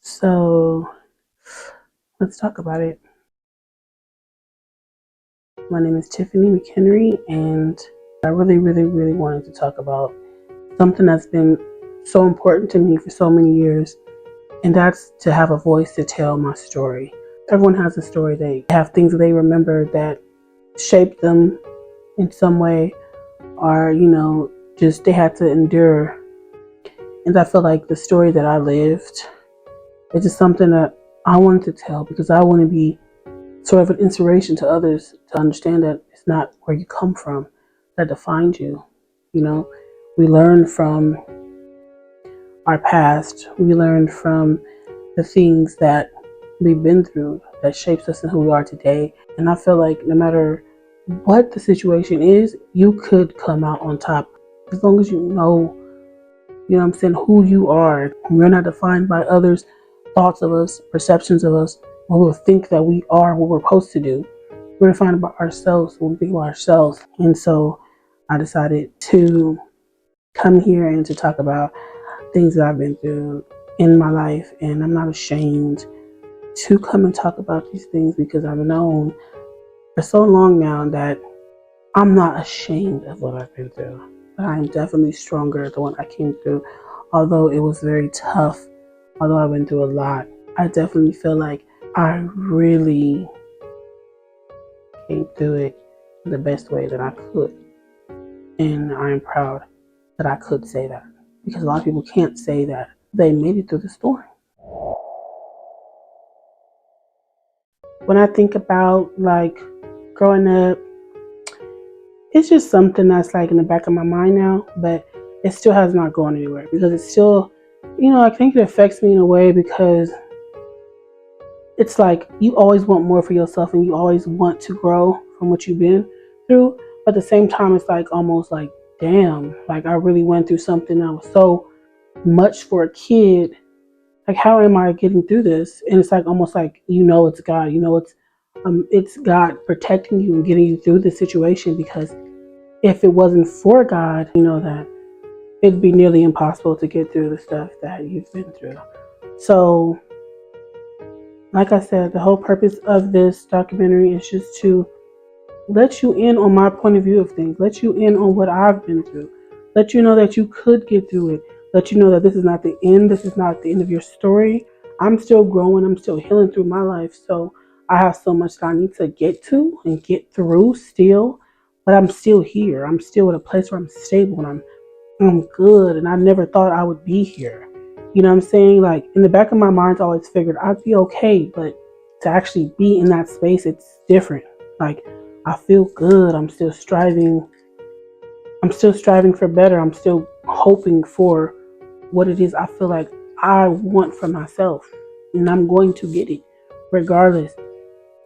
So let's talk about it. My name is Tiffany McHenry, and I really wanted to talk about something that's been so important to me for so many years, and that's to have a voice to tell my story. Everyone has a story. They have things they remember that shaped them in some way, or just they had to endure. And I feel like the story that I lived is just something that I wanted to tell because I want to be sort of an inspiration to others to understand that it's not where you come from that defines you. We learn from our past. We learn from the things that we've been through that shapes us and who we are today. And I feel like no matter what the situation is, you could come out on top as long as you know what I'm saying, who you are. We're not defined by others' thoughts of us, perceptions of us, what we'll think that we are, what we're supposed to do. We're defined by ourselves, what we think about ourselves. And so I decided to come here and to talk about things that I've been through in my life. And I'm not ashamed to come and talk about these things because I've known for so long now that I'm not ashamed of what I've been through. But I'm definitely stronger than what I came through. Although it was very tough, although I went through a lot, I definitely feel like I really came through it the best way that I could. And I'm proud that I could say that. Because a lot of people can't say that they made it through the storm. When I think about like growing up, it's just something that's like in the back of my mind now, but it still has not gone anywhere because it's still, I think it affects me in a way because it's like you always want more for yourself and you always want to grow from what you've been through. But at the same time, it's like almost like, damn, like I really went through something that was so much for a kid. Like, how am I getting through this? And it's like almost like, it's God, it's God protecting you and getting you through this situation because if it wasn't for God, that it'd be nearly impossible to get through the stuff that you've been through. So, like I said, the whole purpose of this documentary is just to let you in on my point of view of things, let you in on what I've been through, let you know that you could get through it, let you know that this is not the end, this is not the end of your story. I'm still growing, I'm still healing through my life, so I have so much that I need to get to and get through still, but I'm still here. I'm still at a place where I'm stable and I'm good, and I never thought I would be here. You know what I'm saying? Like in the back of my mind, I always figured I'd be okay, but to actually be in that space, it's different. Like I feel good. I'm still striving. I'm still striving for better. I'm still hoping for what it is I feel like I want for myself, and I'm going to get it regardless.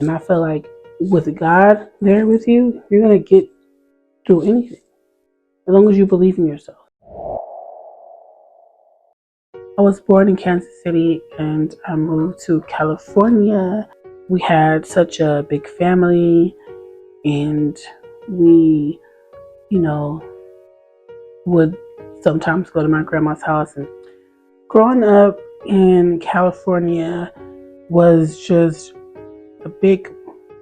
And I feel like with God there with you, you're gonna get through anything as long as you believe in yourself. I was born in Kansas City and I moved to California. We had such a big family and we, would sometimes go to my grandma's house. And growing up in California was just a big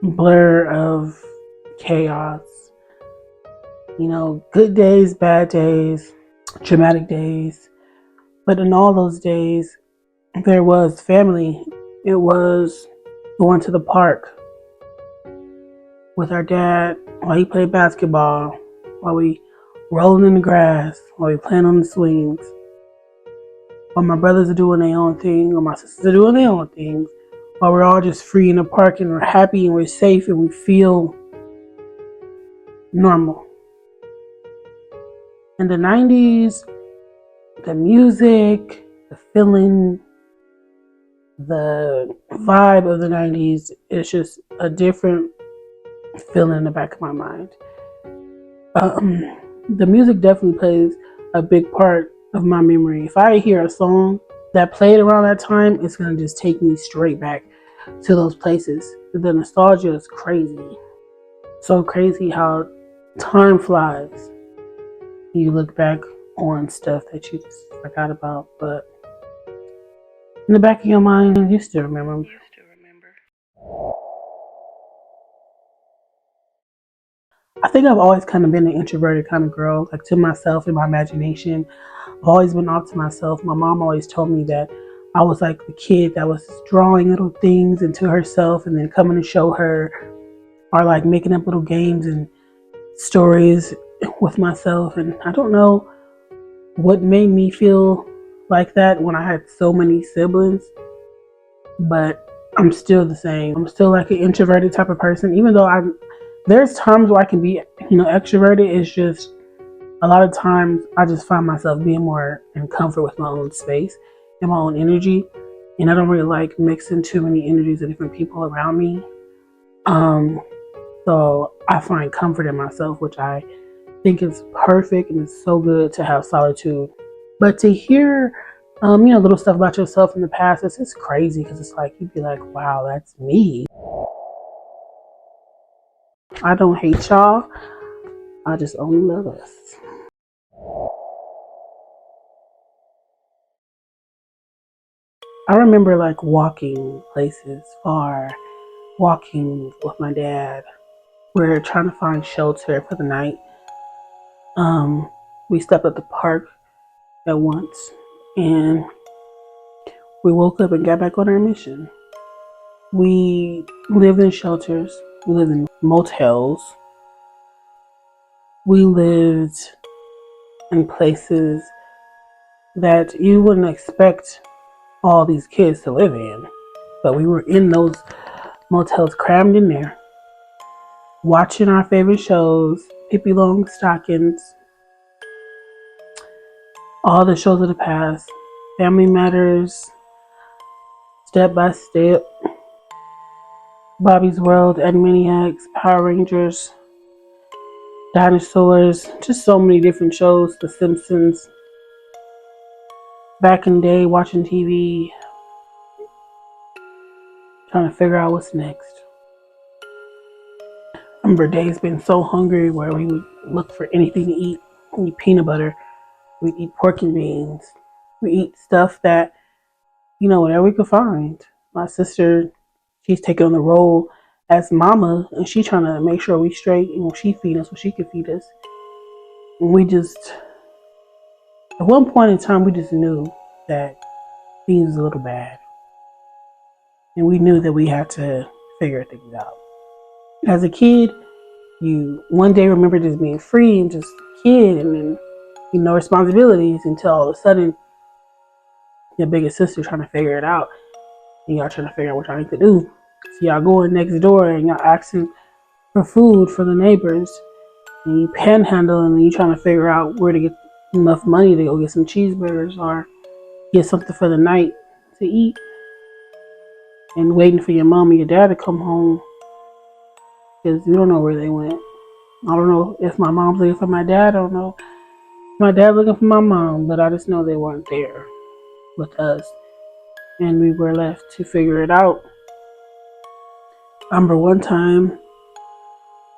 blur of chaos. Good days, bad days, traumatic days. But in all those days, there was family. It was going to the park with our dad while he played basketball, while we rolling in the grass, while we playing on the swings, while my brothers are doing their own thing, or my sisters are doing their own things, while we're all just free in the park and we're happy and we're safe and we feel normal. In the 90s, the music, the feeling, the vibe of the 90s is just a different feeling in the back of my mind. The music definitely plays a big part of my memory. If I hear a song that played around that time, it's gonna just take me straight back to those places. The nostalgia is crazy. So crazy how time flies. You look back on stuff that you just forgot about, but in the back of your mind, you still remember. I think I've always kind of been an introverted kind of girl, like to myself in my imagination. I've always been off to myself. My mom always told me that I was like the kid that was drawing little things into herself and then coming to show her, or like making up little games and stories with myself. And I don't know what made me feel like that when I had so many siblings, but I'm still the same. I'm still like an introverted type of person, even though there's times where I can be, extroverted. It's just a lot of times I just find myself being more in comfort with my own space and my own energy, and I don't really like mixing too many energies of different people around me. So I find comfort in myself, which I think is perfect, and it's so good to have solitude. But to hear, little stuff about yourself in the past, it's just crazy because it's like you'd be like, wow, that's me. I don't hate y'all. I just only love us. I remember like walking places far, walking with my dad. We're trying to find shelter for the night. We stopped at the park at once, and we woke up and got back on our mission. We lived in shelters. We lived in motels. We lived in places that you wouldn't expect all these kids to live in. But we were in those motels, crammed in there, watching our favorite shows, Pippi Longstockings, all the shows of the past, Family Matters, Step by Step, Bobby's World, Animaniacs, Power Rangers, Dinosaurs, just so many different shows, The Simpsons. Back in the day, watching TV, trying to figure out what's next. I remember days being so hungry where we would look for anything to eat. We'd eat peanut butter, we'd eat pork and beans, we eat stuff that, whatever we could find. My sister, she's taking on the role as mama, and she's trying to make sure we straight, she feed us what she could feed us. And we just, at one point in time, we just knew that things was a little bad. And we knew that we had to figure things out. As a kid, you one day remember just being free and just a kid, and then, responsibilities, until all of a sudden your biggest sister trying to figure it out, and y'all trying to figure out what y'all need to do. So y'all going next door and y'all asking for food for the neighbors, and you panhandling, and you trying to figure out where to get enough money to go get some cheeseburgers or get something for the night to eat, and waiting for your mom and your dad to come home, because we don't know where they went. I don't know if my mom's looking for my dad. I don't know if my dad looking for my mom, but I just know they weren't there with us, and we were left to figure it out. I remember one time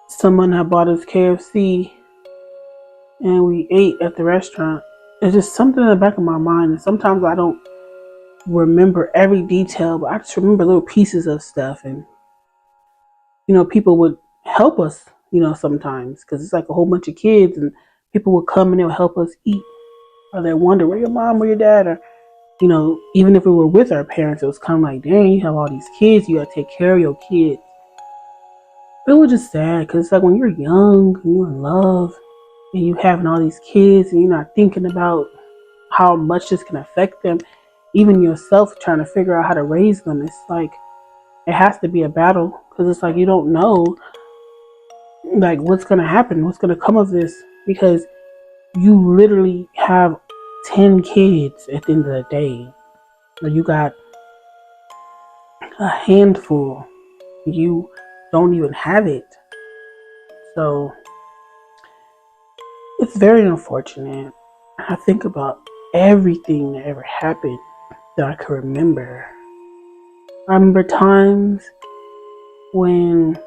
someone had bought us KFC, and we ate at the restaurant. It's just something in the back of my mind, and sometimes I don't remember every detail, but I just remember little pieces of stuff. And people would help us, sometimes, because it's like a whole bunch of kids, and people would come and they would help us eat, or they wonder where your mom or your dad are. Even if we were with our parents, it was kind of like, dang, you have all these kids, you gotta take care of your kids. It was just sad, because it's like when you're young and you're in love and you having all these kids and you're not thinking about how much this can affect them, even yourself trying to figure out how to raise them. It's like it has to be a battle, because it's like you don't know like what's gonna happen, what's gonna come of this, because you literally have 10 kids at the end of the day, or you got a handful, you don't even have it. So it's very unfortunate. I think about everything that ever happened that I can remember. I remember times when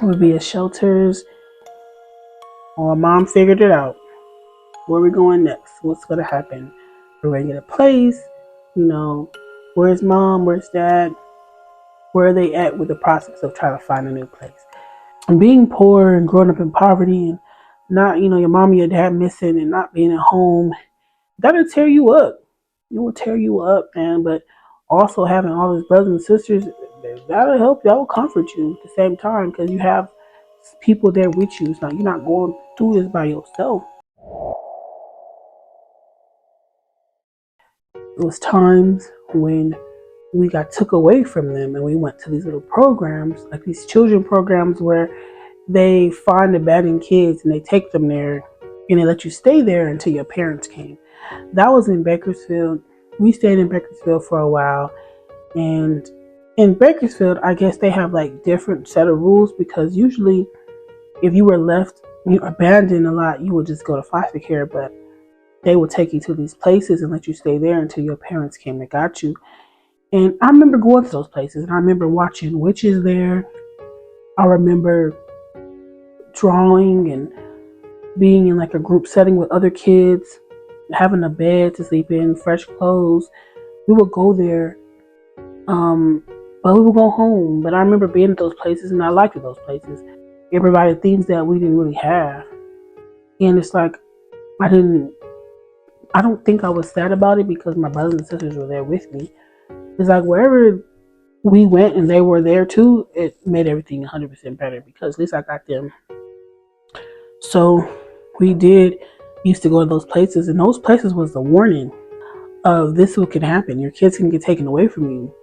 we'd be at shelters, or mom figured it out. Where are we going next? What's going to happen? We're going to get a place. Where's mom? Where's dad? Where are they at with the process of trying to find a new place? And being poor and growing up in poverty and not, your mom and your dad missing and not being at home, that'll tear you up. It will tear you up, man. But also having all those brothers and sisters, that'll help. That will comfort you at the same time because you have people there with you. It's not, you're not going through this by yourself. It was times when we got took away from them and we went to these little programs, like these children programs where they find abandoned kids and they take them there and they let you stay there until your parents came. That was in Bakersfield. We stayed in Bakersfield for a while, and in Bakersfield, I guess they have like different set of rules because usually if you were left abandoned a lot, you would just go to foster care, but they would take you to these places and let you stay there until your parents came and got you. And I remember going to those places and I remember watching witches there. I remember drawing and being in like a group setting with other kids, having a bed to sleep in, fresh clothes. We would go there, but we would go home. But I remember being at those places and I liked those places. It provided things that we didn't really have. And it's like, I don't think I was sad about it because my brothers and sisters were there with me. It's like wherever we went and they were there too, it made everything 100% better because at least I got them. So we used to go to those places, and those places was the warning of this what can happen. Your kids can get taken away from you.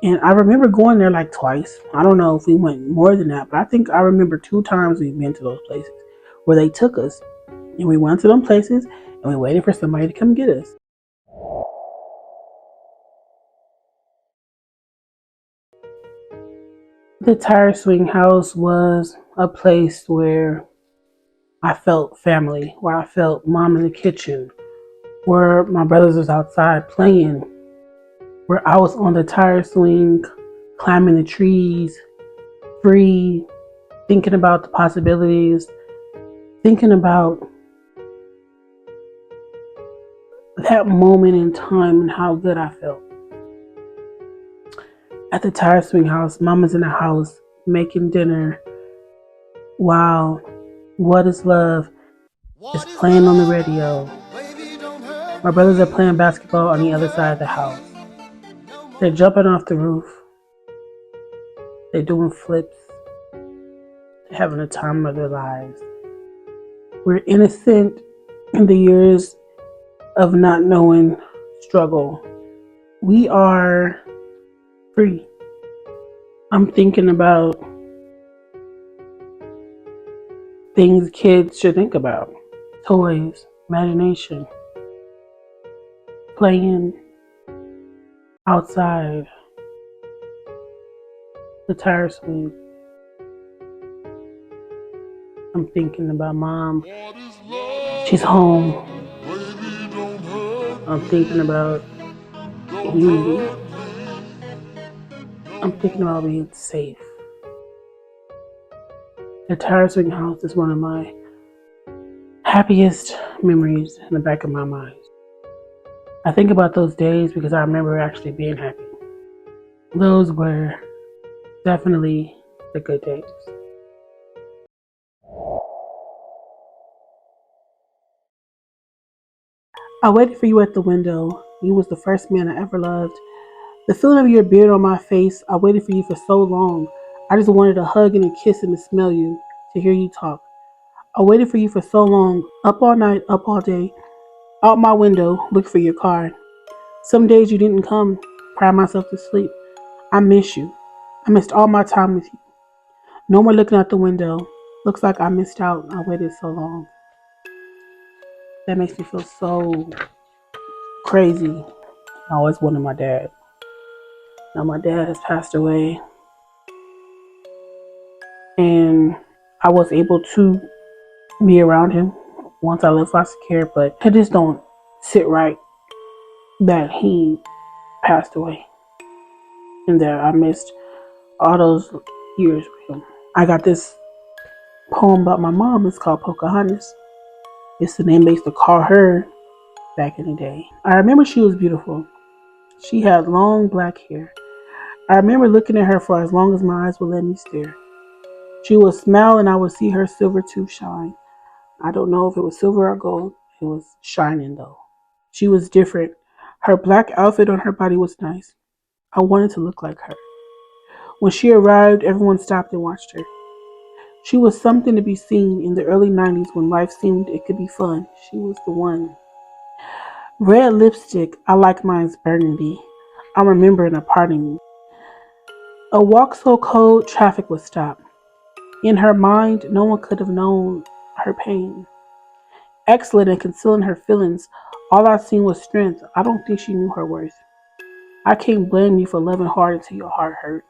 And I remember going there like twice. I don't know if we went more than that, but I think I remember 2 times we've been to those places where they took us. And we went to them places and we waited for somebody to come get us. The Tire Swing House was a place where I felt family, where I felt mom in the kitchen, where my brothers was outside playing, where I was on the tire swing, climbing the trees, free, thinking about the possibilities, thinking about that moment in time and how good I felt. At the Tire Swing House, mama's in the house making dinner while What Is Love is playing on the radio. My brothers are playing basketball on the other side of the house. They're jumping off the roof. They're doing flips. They're having the time of their lives. We're innocent in the years of not knowing struggle. We are free. I'm thinking about things kids should think about. Toys, imagination, playing outside, the tire swing. I'm thinking about mom. She's home. I'm thinking about unity. I'm thinking about being safe. The Tire Swing House is one of my happiest memories in the back of my mind. I think about those days because I remember actually being happy. Those were definitely the good days. I waited for you at the window. You was the first man I ever loved. The feeling of your beard on my face, I waited for you for so long. I just wanted a hug and a kiss and to smell you, to hear you talk. I waited for you for so long, up all night, up all day, out my window, look for your car. Some days you didn't come, cry myself to sleep. I miss you. I missed all my time with you. No more looking out the window. Looks like I missed out. I waited so long. That makes me feel so crazy. I always wanted my dad. Now my dad has passed away. And I was able to be around him once I left foster care, but I just don't sit right that he passed away and that I missed all those years with him. I got this poem about my mom. It's called Pocahontas. It's the name they used to call her back in the day. I remember she was beautiful. She had long black hair. I remember looking at her for as long as my eyes would let me stare. She would smile and I would see her silver tooth shine. I don't know if it was silver or gold. It was shining though. She was different. Her black outfit on her body was nice. I wanted to look like her. When she arrived, everyone stopped and watched her. She was something to be seen in the early 90s when life seemed it could be fun. She was the one. Red lipstick, I like mine's burgundy. I'm remembering a part of me. A walk so cold, traffic would stop. In her mind, no one could have known her pain. Excellent in concealing her feelings, all I seen was strength. I don't think she knew her worth. I can't blame you for loving hard until your heart hurt.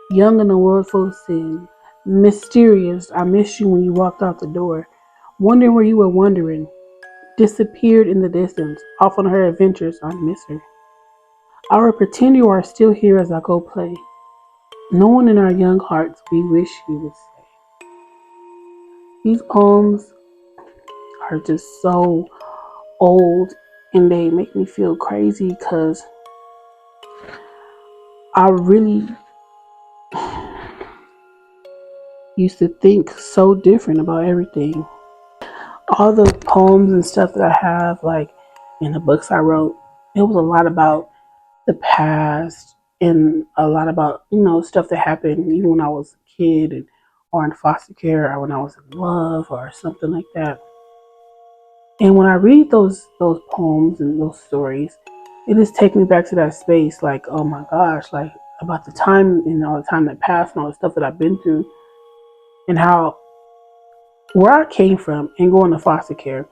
Young in a world full of sin. Mysterious, I missed you when you walked out the door. Wondering where you were wandering. Disappeared in the distance. Off on her adventures, I miss her. I will pretend you are still here as I go play. No one in our young hearts we wish you would say. These poems are just so old and they make me feel crazy because I really used to think so different about everything. All the poems and stuff that I have, like in the books I wrote, it was a lot about the past and a lot about, stuff that happened even when I was a kid or in foster care or when I was in love or something like that. And when I read those poems and those stories, it just takes me back to that space, like, oh my gosh, like about the time and all the time that passed and all the stuff that I've been through and how where I came from and going to foster care,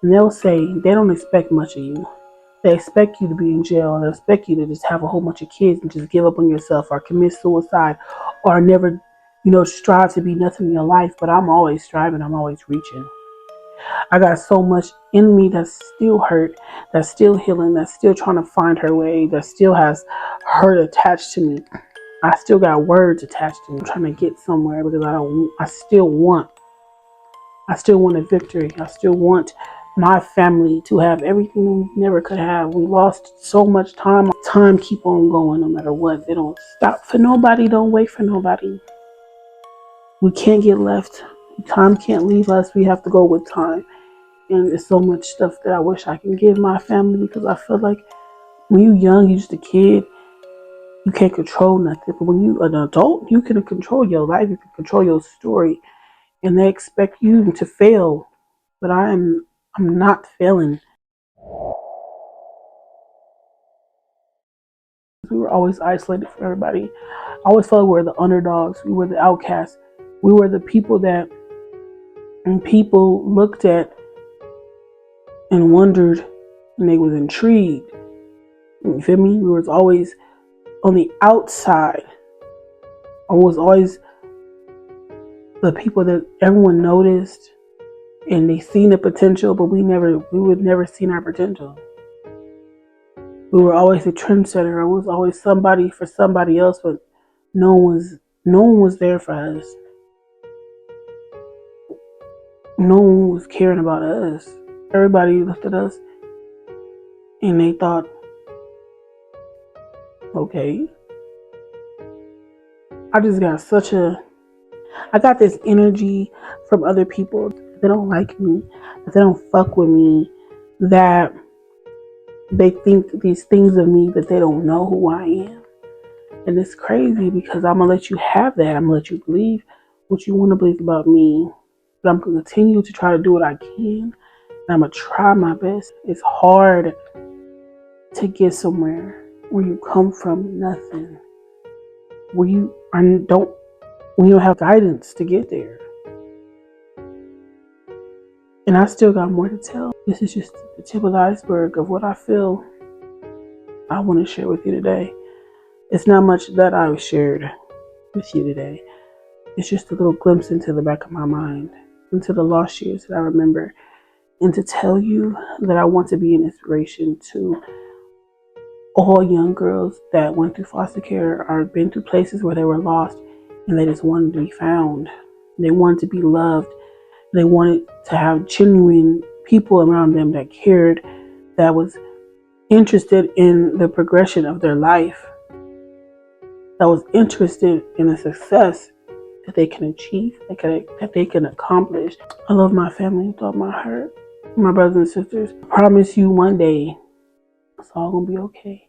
and they'll say they don't expect much of you. They expect you to be in jail. They expect you to just have a whole bunch of kids and just give up on yourself or commit suicide or never, strive to be nothing in your life. But I'm always striving. I'm always reaching. I got so much in me that's still hurt, that's still healing, that's still trying to find her way, that still has hurt attached to me. I still got words attached to me. I'm trying to get somewhere because I still want a victory. I still want my family to have everything we never could have. We lost so much time. Time keep on going no matter what. They don't stop for nobody. Don't wait for nobody. We can't get left. Time can't leave us. We have to go with time. And there's so much stuff that I wish I can give my family because I feel like when you're young, you're just a kid, you can't control nothing. But when you're an adult, you can control your life. You can control your story. And they expect you to fail. But I'm not failing. We were always isolated from everybody. I always felt we were the underdogs. We were the outcasts. We were the people that people looked at and wondered and they was intrigued. You feel me? We was always on the outside. I was always the people that everyone noticed and they seen the potential, but we would never seen our potential. We were always a trendsetter. I was always somebody for somebody else, but no one was there for us. No one was caring about us. Everybody looked at us and they thought, okay. I got this energy from other people that they don't like me, that they don't fuck with me, that they think these things of me, but they don't know who I am. And it's crazy because I'm going to let you have that. I'm going to let you believe what you want to believe about me. But I'm going to continue to try to do what I can. And I'm going to try my best. It's hard to get somewhere where you come from nothing. Where you don't have guidance to get there. And I still got more to tell. This is just the tip of the iceberg of what I feel I want to share with you today. It's not much that I've shared with you today. It's just a little glimpse into the back of my mind, into the lost years that I remember, and to tell you that I want to be an inspiration to all young girls that went through foster care or been through places where they were lost and they just wanted to be found. They wanted to be loved. They wanted to have genuine people around them that cared, that was interested in the progression of their life, that was interested in the success that they can achieve, that they can accomplish. I love my family with all my heart. My brothers and sisters, I promise you one day it's all gonna be okay.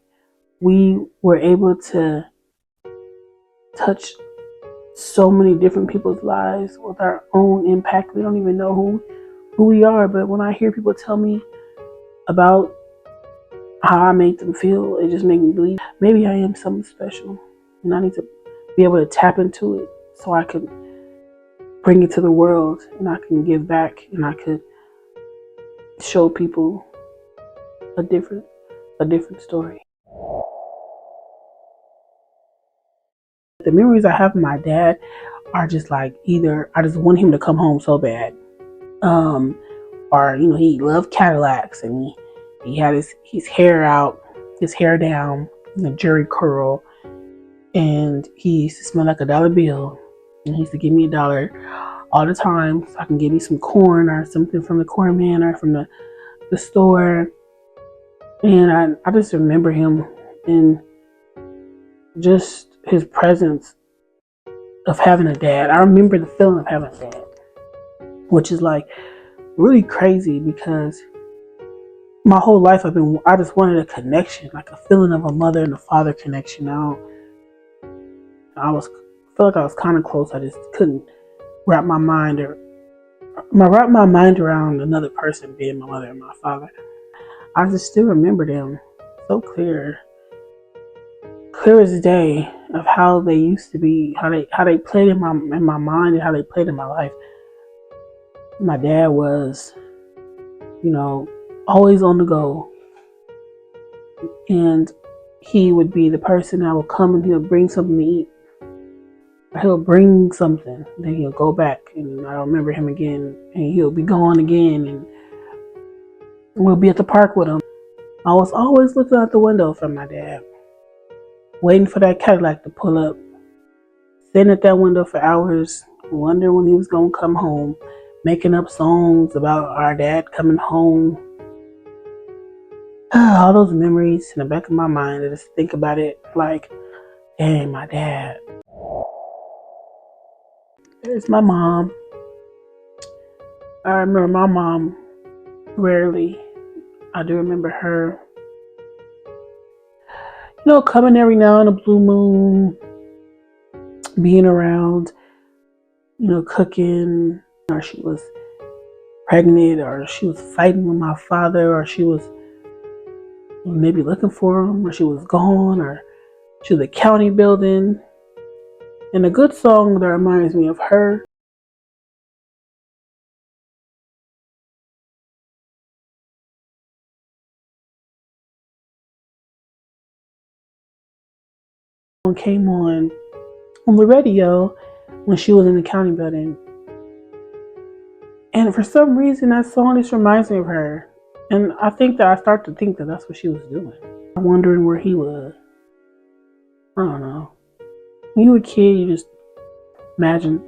We were able to touch so many different people's lives with our own impact. We don't even know who we are, but when I hear people tell me about how I make them feel, it just makes me believe maybe I am something special, and I need to be able to tap into it so I can bring it to the world, and I can give back, and I could show people a different story. The memories I have of my dad are just like, either I just want him to come home so bad, or he loved Cadillacs, and he had his hair out, his hair down, jerry curl, and he used to smell like a dollar bill, and he used to give me $1 all the time so I can get me some corn or something from the corn man or from the store. And I just remember him and just his presence of having a dad. I remember the feeling of having a dad, which is like really crazy because my whole life I just wanted a connection, like a feeling of a mother and a father connection. I felt like I was kind of close. I just couldn't wrap my mind around another person being my mother and my father. I just still remember them so clear as day, of how they used to be, how they played in my mind, and how they played in my life. My dad was, always on the go, and he would be the person that would come and he'll bring something to eat. He'll bring something, then he'll go back, and I remember him again, and he'll be gone again, and we'll be at the park with him. I was always looking out the window for my dad, waiting for that Cadillac to pull up, sitting at that window for hours, wondering when he was going to come home, making up songs about our dad coming home. All those memories in the back of my mind, I just think about it like, dang, my dad. There's my mom. I remember my mom rarely. I do remember her, coming every now and a blue moon, being around, cooking, or she was pregnant, or she was fighting with my father, or she was maybe looking for him, or she was gone, or she was a county building. And a good song that reminds me of her came on the radio when she was in the county building. And for some reason, that song just reminds me of her. And I think that I start to think that that's what she was doing. I'm wondering where he was. I don't know. When you're a kid, you just imagine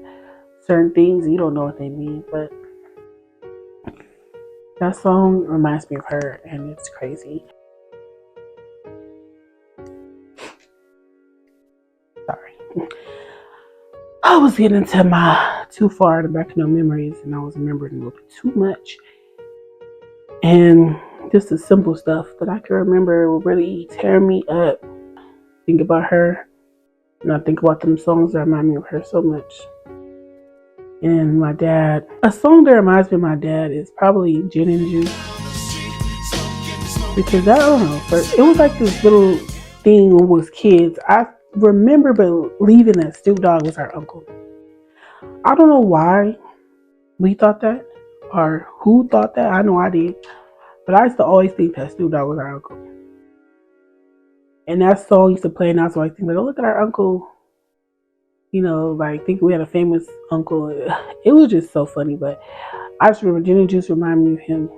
certain things and you don't know what they mean. But that song reminds me of her, and it's crazy. Sorry. I was getting into too far in the back of no memories, and I was remembering a little bit too much. And just the simple stuff that I can remember will really tear me up. Think about her, and I think about them songs that remind me of her so much. And my dad. A song that reminds me of my dad is probably Gin and Juice. Because I don't know, but it was like this little thing when we was kids. I remember believing that Snoop Dogg was our uncle. I don't know why we thought that, or who thought that. I know I did. But I used to always think that Snoop Dogg was our uncle. And that song used to play, and I was always thinking, oh, look at our uncle. Like thinking we had a famous uncle. It was just so funny. But I just remember Gin and Juice reminded me of him.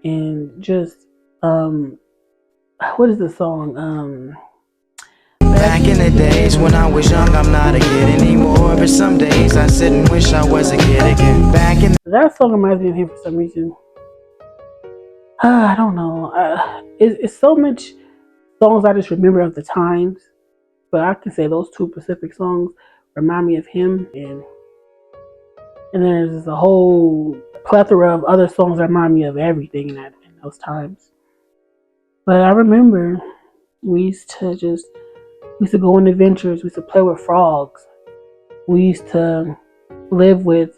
And just a what is the song? Back in the days when I was young, I'm not a kid anymore. But some days I sit and wish I was a kid again. Back in that song reminds me of him for some reason. I don't know. It's so much songs I just remember of the times, but I can say those two Pacific songs remind me of him, and there's a whole plethora of other songs that remind me of everything in those times. But I remember we used to go on adventures. We used to play with frogs. We used to live with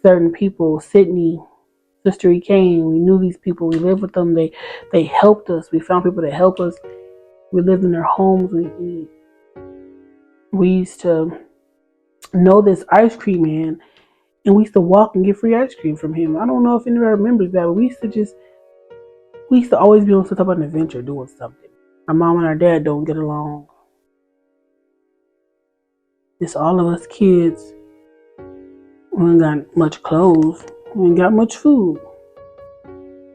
certain people. Sydney, Sister E. Kane. We knew these people. We lived with them. They helped us. We found people to help us. We lived in their homes. We used to know this ice cream man, and we used to walk and get free ice cream from him. I don't know if anybody remembers that, but we used to always be on some type of an adventure doing something. Our mom and our dad don't get along. It's all of us kids. We ain't got much clothes. We ain't got much food.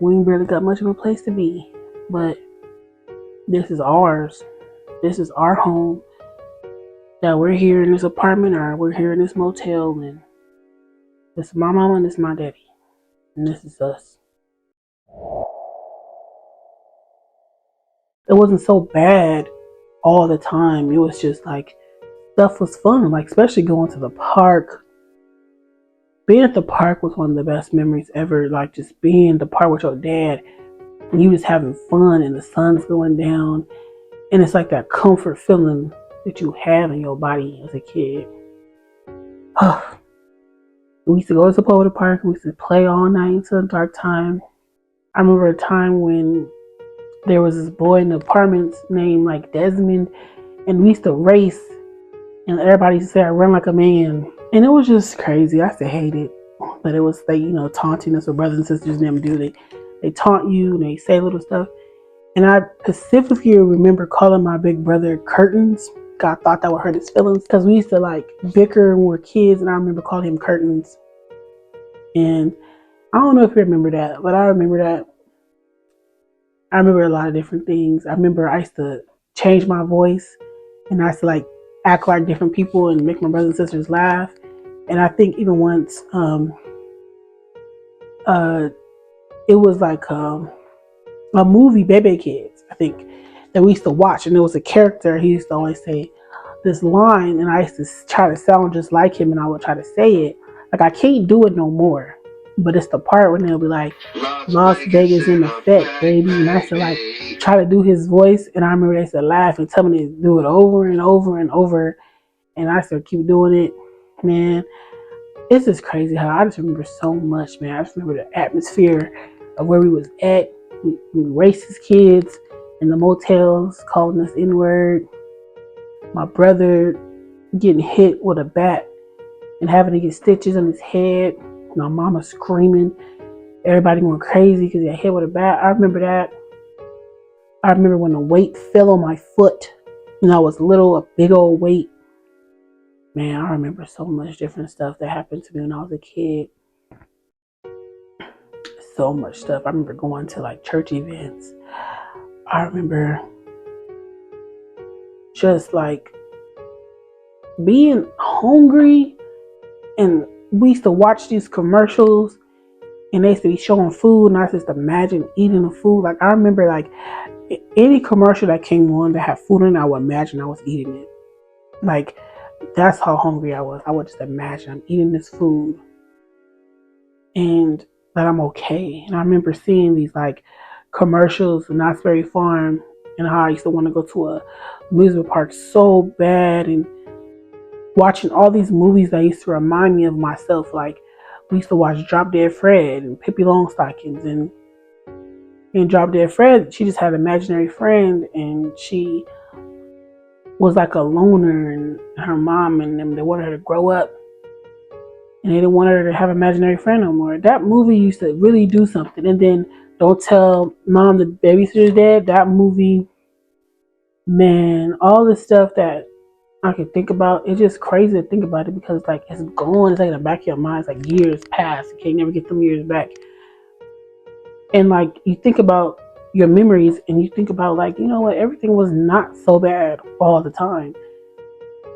We ain't barely got much of a place to be. But this is ours. This is our home. That we're here in this apartment or we're here in this motel, and this is my mama and this is my daddy. And this is us. It wasn't so bad all the time. It was just like stuff was fun. Like especially going to the park. Being at the park was one of the best memories ever. Like just being in the park with your dad and you just having fun and the sun's going down. And it's like that comfort feeling that you have in your body as a kid. We used to go to the park. We used to play all night until dark time. I remember a time when there was this boy in the apartments named like Desmond, and we used to race, and everybody used to say I run like a man, and it was just crazy. I used to hate it, but it was they taunting us with brothers and sisters. And them do they taunt you and they say little stuff. And I specifically remember calling my big brother Curtains. God thought that would hurt his feelings because we used to like bicker when we were kids, and I remember calling him Curtains. And I don't know if you remember that, but I remember that. I remember a lot of different things. I remember I used to change my voice, and I used to like act like different people and make my brothers and sisters laugh. And I think even once, it was like a movie, Baby Kids, I think, that we used to watch, and there was a character. He used to always say this line, and I used to try to sound just like him, and I would try to say it. Like I can't do it no more, but it's the part when they'll be like, Las Vegas in effect, baby. And I used to like try to do his voice, and I remember they used to laugh and tell me to do it over and over and over, and I still keep doing it. Man, it's just crazy how I just remember so much, man. I just remember the atmosphere of where we was at. We raced as kids in the motels, calling us N-word. My brother getting hit with a bat and having to get stitches on his head. My mama screaming. Everybody going crazy because he got hit with a bat. I remember that. I remember when the weight fell on my foot. I was little, a big old weight. Man, I remember so much different stuff that happened to me when I was a kid. So much stuff. I remember going to like church events. I remember just like being hungry, and we used to watch these commercials and they used to be showing food, and I used to imagine eating the food. Like I remember like any commercial that came on that had food in it, I would imagine I was eating it. Like that's how hungry I was. I would just imagine I'm eating this food and that I'm okay. And I remember seeing these like commercials in Knott's Berry Farm, and how I used to want to go to a amusement park so bad, and watching all these movies that used to remind me of myself. Like we used to watch Drop Dead Fred and Pippi Longstockings, and in Drop Dead Fred, she just had an imaginary friend, and she was like a loner, and her mom and them, they wanted her to grow up, and they didn't want her to have an imaginary friend no more. That movie used to really do something. And then Don't Tell Mom the Babysitter's Dead, that movie, man, all the stuff that I could think about, it's just crazy to think about it because like it's gone. It's like in the back of your mind. It's like years past. You can't never get them years back. And like you think about your memories and you think about, like, you know what, everything was not so bad all the time.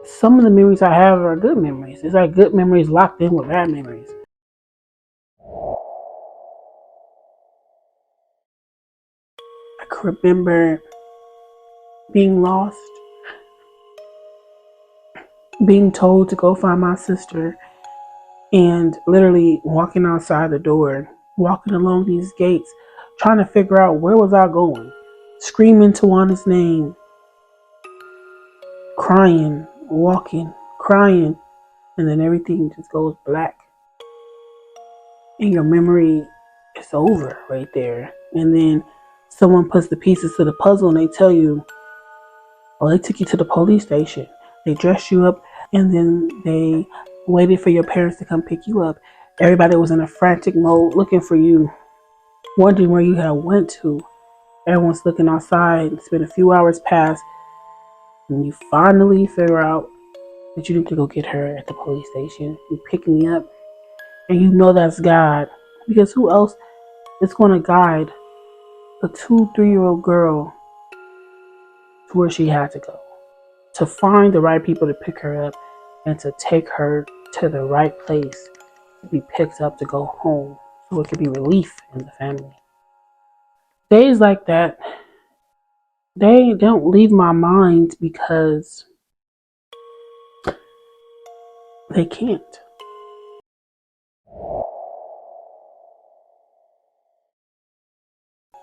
Some of the memories I have are good memories. It's like good memories locked in with bad memories. I can remember being lost, being told to go find my sister, and literally walking outside the door, walking along these gates, trying to figure out where was I going, screaming Tawana's name, crying, walking, crying, and then everything just goes black. And your memory is over right there. And then someone puts the pieces to the puzzle and they tell you, oh, they took you to the police station. They dressed you up and then they waited for your parents to come pick you up. Everybody was in a frantic mode looking for you, wondering where you had went to. Everyone's looking outside. It's been a few hours past, and you finally figure out that you need to go get her at the police station. You pick me up, and you know that's God, because who else is going to guide a 2-3-year-old girl to where she had to go, to find the right people to pick her up and to take her to the right place to be picked up to go home so it could be relief in the family. Days like that, they don't leave my mind because they can't.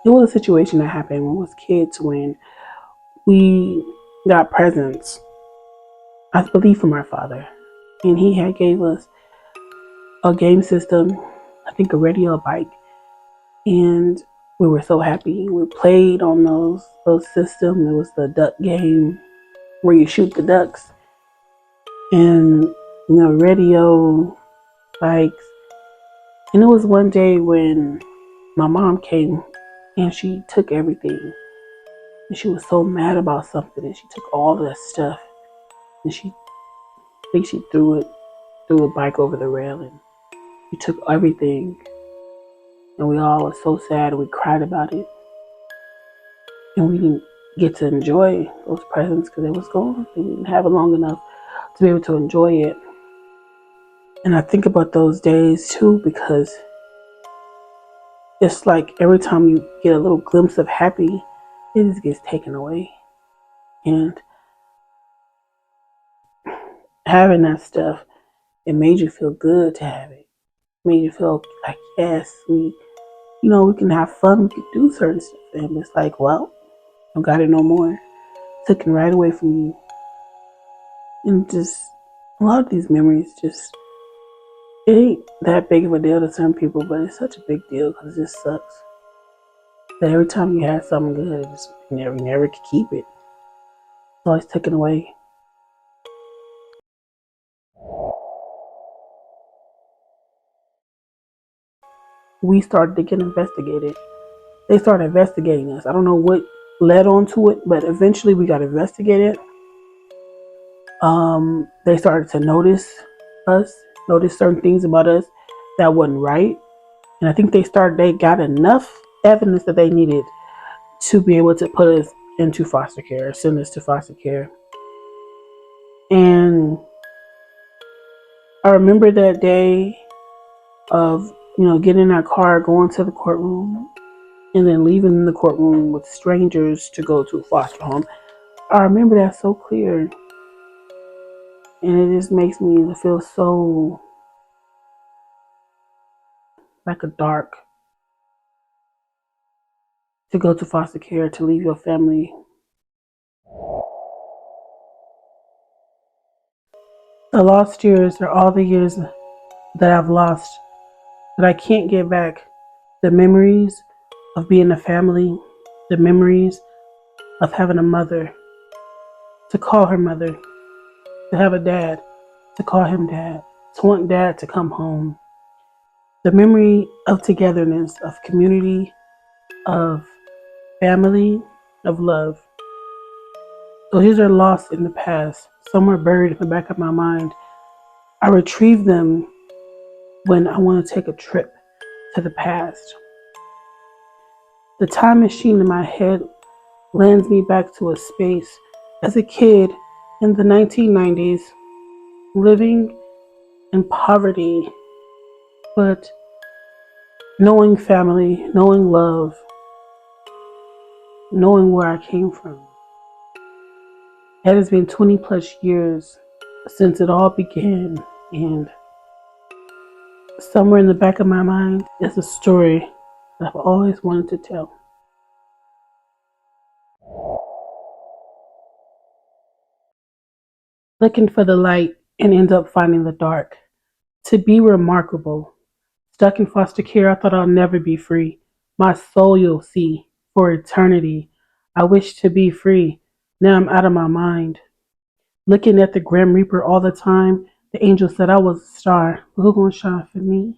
It was a situation that happened when we was kids, when we got presents, I believe from our father, and he had gave us a game system, I think a radio, a bike, and we were so happy. We played on those systems. It was the duck game where you shoot the ducks, and radio, bikes. And it was one day when my mom came and she took everything, and she was so mad about something, and she took all of that stuff, and I think she threw a bike over the railing. She took everything, and we all were so sad, and we cried about it, and we didn't get to enjoy those presents because it was gone. We didn't have it long enough to be able to enjoy it. And I think about those days too, because it's like every time you get a little glimpse of happy, it just gets taken away. And having that stuff, it made you feel good to have it. It made you feel like, yes, we can have fun, we could do certain stuff. And it's like, well, I don't got it no more. Taken right away from you. And just a lot of these memories, just, it ain't that big of a deal to some people, but it's such a big deal because it just sucks that every time you had something good, it just never could keep it. It's always taken away. We started to get investigated. They started investigating us. I don't know what led on to it, but eventually we got investigated. They started to notice us, notice certain things about us that wasn't right. And I think they got enough evidence that they needed to be able to put us into foster care, send us to foster care. And I remember that day of, getting in our car, going to the courtroom, and then leaving the courtroom with strangers to go to a foster home. I remember that so clear. And it just makes me feel so like a dark to go to foster care, to leave your family. The lost years are all the years that I've lost, that I can't get back. The memories of being a family, the memories of having a mother, to call her mother, to have a dad, to call him dad, to want dad to come home. The memory of togetherness, of community, of family, of love. Those are lost in the past, somewhere buried in the back of my mind. I retrieve them when I want to take a trip to the past. The time machine in my head lands me back to a space as a kid in the 1990s, living in poverty, but knowing family, knowing love, knowing where I came from. It has been 20 plus years since it all began, and somewhere in the back of my mind is a story that I've always wanted to tell. Looking for the light and end up finding the dark. To be remarkable. Stuck in foster care, I thought I'll never be free. My soul you'll see for eternity. I wish to be free. Now I'm out of my mind. Looking at the Grim Reaper all the time, the angel said I was a star. But who gonna shine for me?